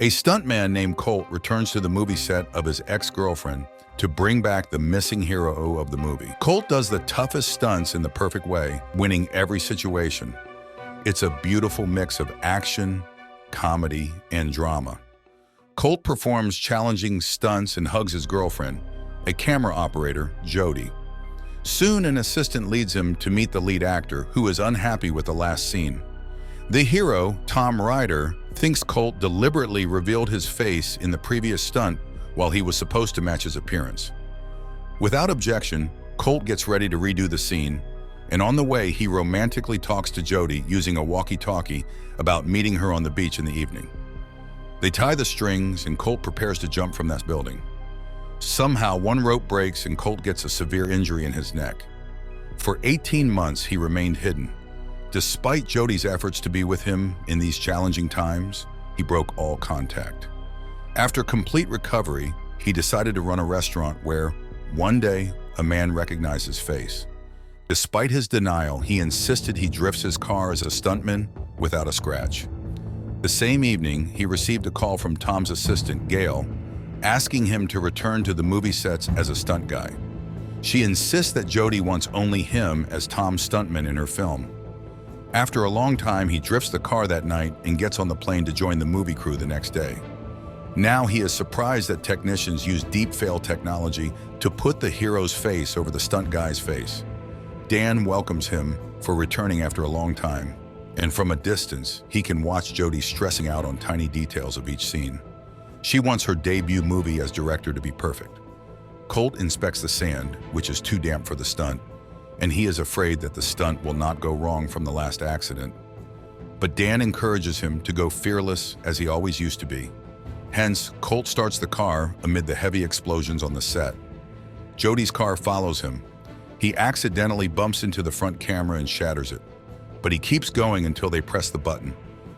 A stuntman named Colt returns to the movie set of his ex-girlfriend to bring back the missing hero of the movie. Colt does the toughest stunts in the perfect way, winning every situation. It's a beautiful mix of action, comedy, and drama. Colt performs challenging stunts and hugs his girlfriend, a camera operator, Jody. Soon, an assistant leads him to meet the lead actor, who is unhappy with the last scene. The hero, Tom Ryder, thinks Colt deliberately revealed his face in the previous stunt while he was supposed to match his appearance. Without objection, Colt gets ready to redo the scene, and on the way, he romantically talks to Jody using a walkie-talkie about meeting her on the beach in the evening. They tie the strings, and Colt prepares to jump from that building. Somehow, one rope breaks and Colt gets a severe injury in his neck. For 18 months, he remained hidden. Despite Jody's efforts to be with him in these challenging times, he broke all contact. After complete recovery, he decided to run a restaurant where, one day, a man recognized his face. Despite his denial, he insisted he drifts his car as a stuntman without a scratch. The same evening, he received a call from Tom's assistant, Gail, asking him to return to the movie sets as a stunt guy. She insists that Jody wants only him as Tom's stuntman in her film. After a long time, he drifts the car that night and gets on the plane to join the movie crew the next day. Now he is surprised that technicians use deep fail technology to put the hero's face over the stunt guy's face. Dan welcomes him for returning after a long time, and from a distance, he can watch Jody stressing out on tiny details of each scene. She wants her debut movie as director to be perfect. Colt inspects the sand, which is too damp for the stunt, and he is afraid that the stunt will not go wrong from the last accident. But Dan encourages him to go fearless as he always used to be. Hence, Colt starts the car amid the heavy explosions on the set. Jody's car follows him. He accidentally bumps into the front camera and shatters it, but he keeps going until they press the button,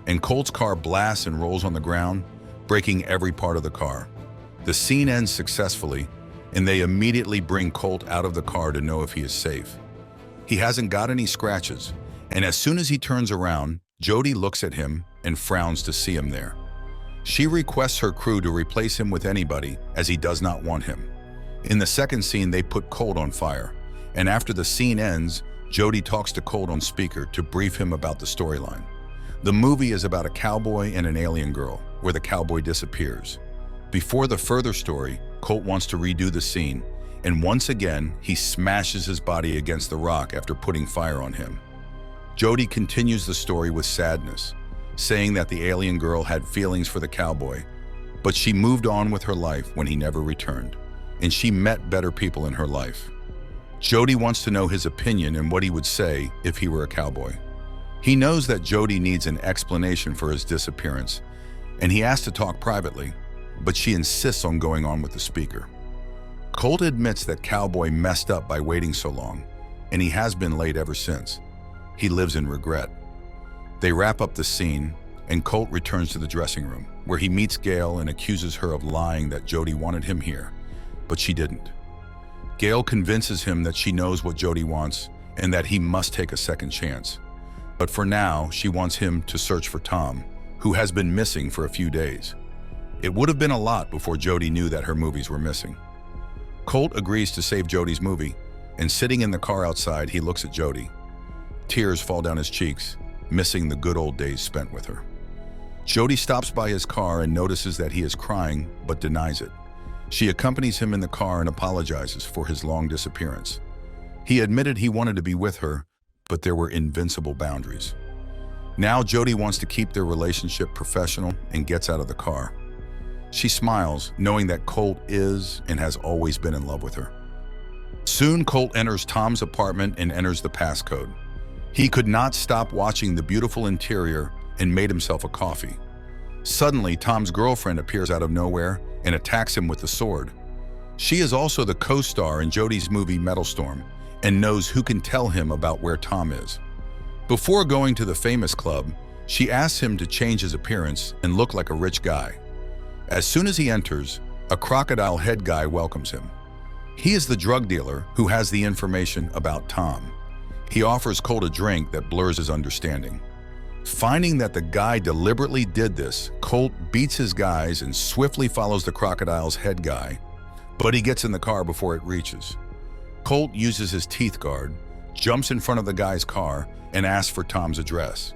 and Colt's car blasts and rolls on the ground, breaking every part of the car. The scene ends successfully, and they immediately bring Colt out of the car to know if he is safe. He hasn't got any scratches, and as soon as he turns around, Jody looks at him and frowns to see him there. She requests her crew to replace him with anybody, as he does not want him. In the second scene, they put Colt on fire, and after the scene ends, Jody talks to Colt on speaker to brief him about the storyline. The movie is about a cowboy and an alien girl, where the cowboy disappears. Before the further story, Colt wants to redo the scene, and once again, he smashes his body against the rock after putting fire on him. Jody continues the story with sadness, saying that the alien girl had feelings for the cowboy, but she moved on with her life when he never returned, and she met better people in her life. Jody wants to know his opinion and what he would say if he were a cowboy. He knows that Jody needs an explanation for his disappearance, and he asks to talk privately, but she insists on going on with the speaker. Colt admits that Cowboy messed up by waiting so long, and he has been late ever since. He lives in regret. They wrap up the scene, and Colt returns to the dressing room, where he meets Gail and accuses her of lying that Jody wanted him here, but she didn't. Gail convinces him that she knows what Jody wants and that he must take a second chance. But for now, she wants him to search for Tom, who has been missing for a few days. It would have been a lot before Jody knew that her movies were missing. Colt agrees to save Jody's movie, and sitting in the car outside, he looks at Jody. Tears fall down his cheeks, missing the good old days spent with her. Jody stops by his car and notices that he is crying, but denies it. She accompanies him in the car and apologizes for his long disappearance. He admitted he wanted to be with her, but there were invincible boundaries. Now Jody wants to keep their relationship professional and gets out of the car. She smiles, knowing that Colt is and has always been in love with her. Soon, Colt enters Tom's apartment and enters the passcode. He could not stop watching the beautiful interior and made himself a coffee. Suddenly, Tom's girlfriend appears out of nowhere and attacks him with a sword. She is also the co-star in Jody's movie Metal Storm and knows who can tell him about where Tom is. Before going to the famous club, she asks him to change his appearance and look like a rich guy. As soon as he enters, a crocodile head guy welcomes him. He is the drug dealer who has the information about Tom. He offers Colt a drink that blurs his understanding. Finding that the guy deliberately did this, Colt beats his guys and swiftly follows the crocodile's head guy, but he gets in the car before it reaches. Colt uses his teeth guard, jumps in front of the guy's car, and asks for Tom's address.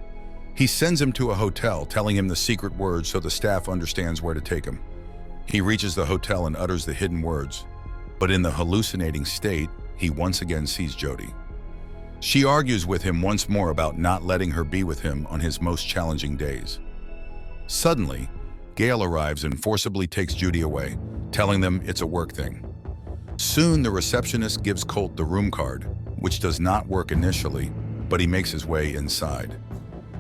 He sends him to a hotel, telling him the secret words so the staff understands where to take him. He reaches the hotel and utters the hidden words, but in the hallucinating state, he once again sees Jody. She argues with him once more about not letting her be with him on his most challenging days. Suddenly, Gail arrives and forcibly takes Judy away, telling them it's a work thing. Soon, the receptionist gives Colt the room card, which does not work initially, but he makes his way inside.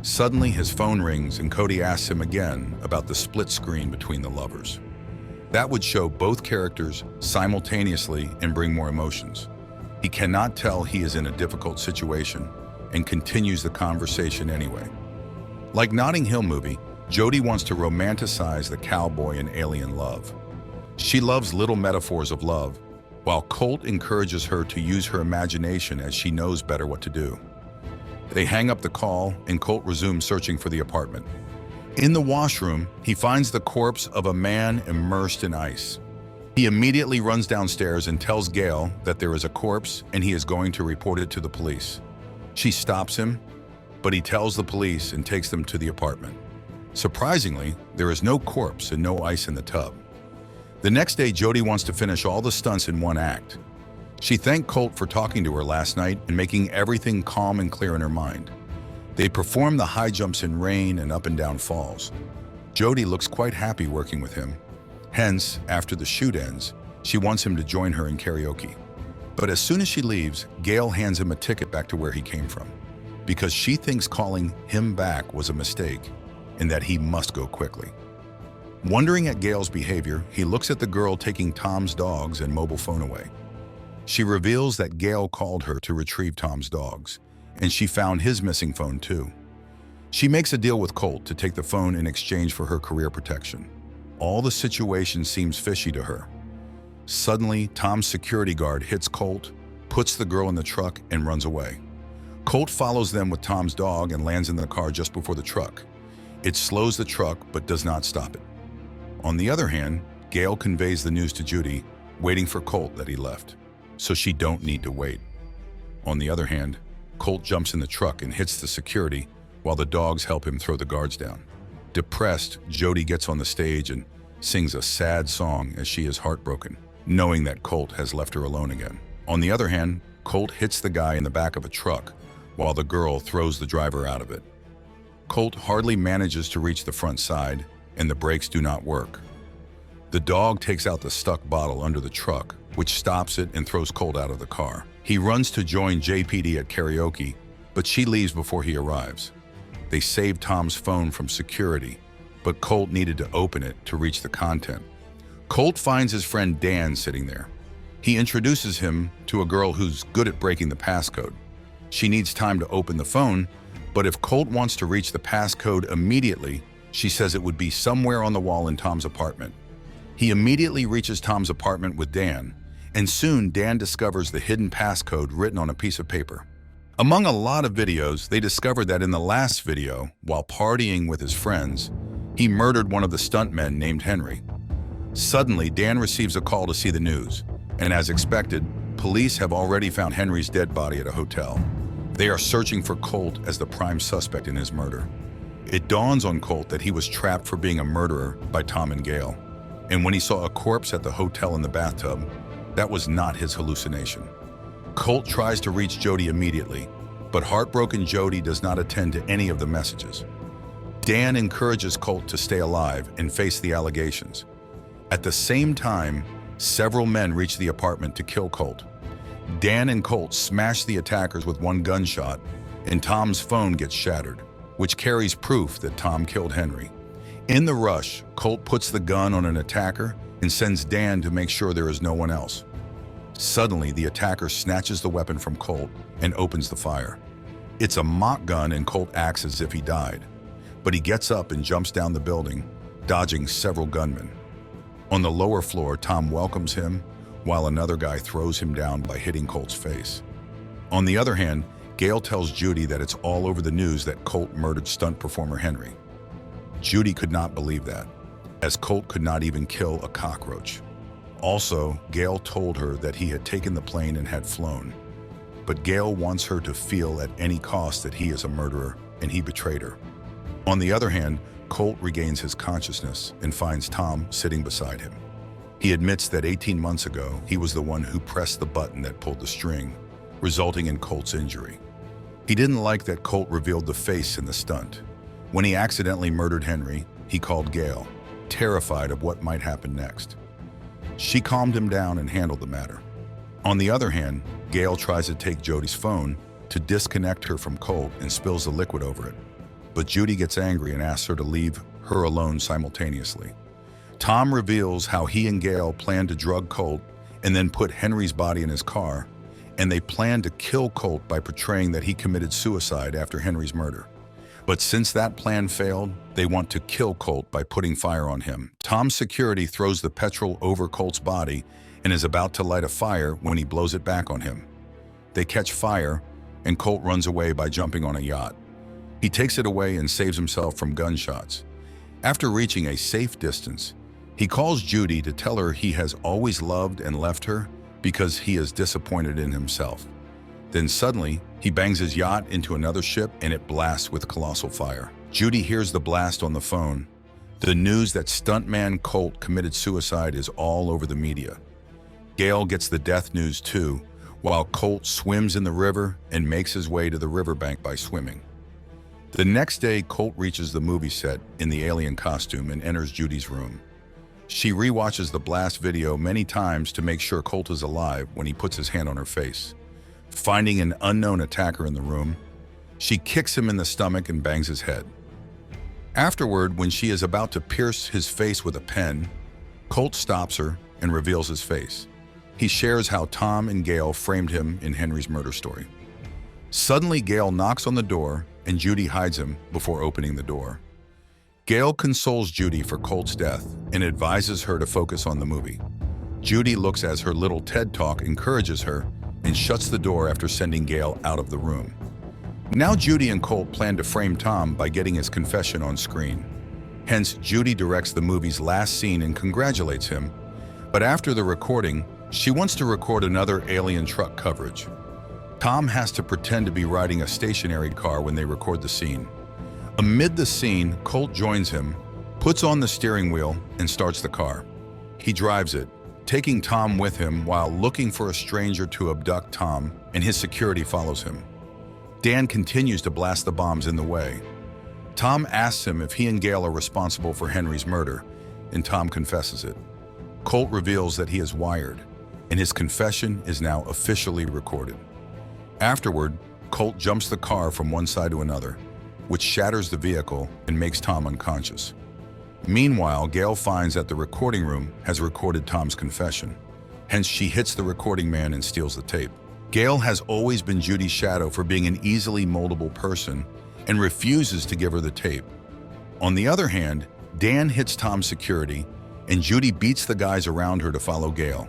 Suddenly, his phone rings and Cody asks him again about the split screen between the lovers. That would show both characters simultaneously and bring more emotions. He cannot tell he is in a difficult situation and continues the conversation anyway. Like Notting Hill movie, Jody wants to romanticize the cowboy and alien love. She loves little metaphors of love, while Colt encourages her to use her imagination as she knows better what to do. They hang up the call and Colt resumes searching for the apartment. In the washroom, he finds the corpse of a man immersed in ice. He immediately runs downstairs and tells Gail that there is a corpse and he is going to report it to the police. She stops him, but he tells the police and takes them to the apartment. Surprisingly, there is no corpse and no ice in the tub. The next day, Jody wants to finish all the stunts in one act. She thanked Colt for talking to her last night and making everything calm and clear in her mind. They perform the high jumps in rain and up and down falls. Jody looks quite happy working with him. Hence, after the shoot ends, she wants him to join her in karaoke. But as soon as she leaves, Gail hands him a ticket back to where he came from, because she thinks calling him back was a mistake and that he must go quickly. Wondering at Gail's behavior, he looks at the girl taking Tom's dogs and mobile phone away. She reveals that Gail called her to retrieve Tom's dogs, and she found his missing phone too. She makes a deal with Colt to take the phone in exchange for her career protection. All the situation seems fishy to her. Suddenly, Tom's security guard hits Colt, puts the girl in the truck, and runs away. Colt follows them with Tom's dog and lands in the car just before the truck. It slows the truck but does not stop it. On the other hand, Gail conveys the news to Judy, waiting for Colt that he left, so she don't need to wait. On the other hand, Colt jumps in the truck and hits the security while the dogs help him throw the guards down. Depressed, Jody gets on the stage and sings a sad song as she is heartbroken, knowing that Colt has left her alone again. On the other hand, Colt hits the guy in the back of a truck while the girl throws the driver out of it. Colt hardly manages to reach the front side and the brakes do not work. The dog takes out the stuck bottle under the truck, which stops it and throws Colt out of the car. He runs to join JPD at karaoke, but she leaves before he arrives. They save Tom's phone from security, but Colt needed to open it to reach the content. Colt finds his friend Dan sitting there. He introduces him to a girl who's good at breaking the passcode. She needs time to open the phone, but if Colt wants to reach the passcode immediately, she says it would be somewhere on the wall in Tom's apartment. He immediately reaches Tom's apartment with Dan, and soon Dan discovers the hidden passcode written on a piece of paper. Among a lot of videos, they discovered that in the last video, while partying with his friends, he murdered one of the stuntmen named Henry. Suddenly, Dan receives a call to see the news, and as expected, police have already found Henry's dead body at a hotel. They are searching for Colt as the prime suspect in his murder. It dawns on Colt that he was trapped for being a murderer by Tom and Gail, and when he saw a corpse at the hotel in the bathtub, that was not his hallucination. Colt tries to reach Jody immediately, but heartbroken Jody does not attend to any of the messages. Dan encourages Colt to stay alive and face the allegations. At the same time, several men reach the apartment to kill Colt. Dan and Colt smash the attackers with one gunshot, and Tom's phone gets shattered, which carries proof that Tom killed Henry. In the rush, Colt puts the gun on an attacker and sends Dan to make sure there is no one else. Suddenly, the attacker snatches the weapon from Colt and opens the fire. It's a mock gun and Colt acts as if he died, but he gets up and jumps down the building, dodging several gunmen. On the lower floor, Tom welcomes him, while another guy throws him down by hitting Colt's face. On the other hand, Gail tells Judy that it's all over the news that Colt murdered stunt performer Henry. Judy could not believe that, as Colt could not even kill a cockroach. Also, Gail told her that he had taken the plane and had flown. But Gail wants her to feel at any cost that he is a murderer and he betrayed her. On the other hand, Colt regains his consciousness and finds Tom sitting beside him. He admits that 18 months ago, he was the one who pressed the button that pulled the string, resulting in Colt's injury. He didn't like that Colt revealed the face in the stunt. When he accidentally murdered Henry, he called Gail, terrified of what might happen next. She calmed him down and handled the matter. On the other hand, Gail tries to take Jody's phone to disconnect her from Colt and spills the liquid over it. But Judy gets angry and asks her to leave her alone simultaneously. Tom reveals how he and Gail planned to drug Colt and then put Henry's body in his car, and they planned to kill Colt by portraying that he committed suicide after Henry's murder. But since that plan failed, they want to kill Colt by putting fire on him. Tom's security throws the petrol over Colt's body and is about to light a fire when he blows it back on him. They catch fire, and Colt runs away by jumping on a yacht. He takes it away and saves himself from gunshots. After reaching a safe distance, he calls Judy to tell her he has always loved and left her because he is disappointed in himself. Then suddenly, he bangs his yacht into another ship and it blasts with colossal fire. Judy hears the blast on the phone. The news that stuntman Colt committed suicide is all over the media. Gail gets the death news too, while Colt swims in the river and makes his way to the riverbank by swimming. The next day, Colt reaches the movie set in the alien costume and enters Judy's room. She rewatches the blast video many times to make sure Colt is alive when he puts his hand on her face. Finding an unknown attacker in the room, she kicks him in the stomach and bangs his head. Afterward, when she is about to pierce his face with a pen, Colt stops her and reveals his face. He shares how Tom and Gail framed him in Henry's murder story. Suddenly, Gail knocks on the door and Judy hides him before opening the door. Gail consoles Judy for Colt's death and advises her to focus on the movie. Judy looks as her little TED Talk encourages her and shuts the door after sending Gail out of the room. Now Judy and Colt plan to frame Tom by getting his confession on screen. Hence, Judy directs the movie's last scene and congratulates him. But after the recording, she wants to record another alien truck coverage. Tom has to pretend to be riding a stationary car when they record the scene. Amid the scene, Colt joins him, puts on the steering wheel, and starts the car. He drives it, taking Tom with him while looking for a stranger to abduct Tom, and his security follows him. Dan continues to blast the bombs in the way. Tom asks him if he and Gail are responsible for Henry's murder, and Tom confesses it. Colt reveals that he is wired, and his confession is now officially recorded. Afterward, Colt jumps the car from one side to another, which shatters the vehicle and makes Tom unconscious. Meanwhile, Gail finds that the recording room has recorded Tom's confession. Hence, she hits the recording man and steals the tape. Gail has always been Judy's shadow for being an easily moldable person and refuses to give her the tape. On the other hand, Dan hits Tom's security, and Judy beats the guys around her to follow Gail.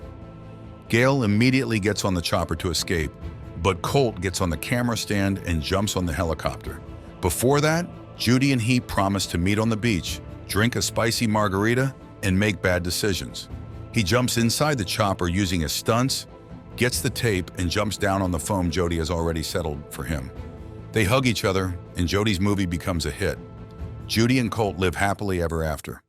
Gail immediately gets on the chopper to escape, but Colt gets on the camera stand and jumps on the helicopter. Before that, Judy and he promise to meet on the beach, drink a spicy margarita, and make bad decisions. He jumps inside the chopper using his stunts, gets the tape, and jumps down on the foam Jody has already settled for him. They hug each other, and Jody's movie becomes a hit. Judy and Colt live happily ever after.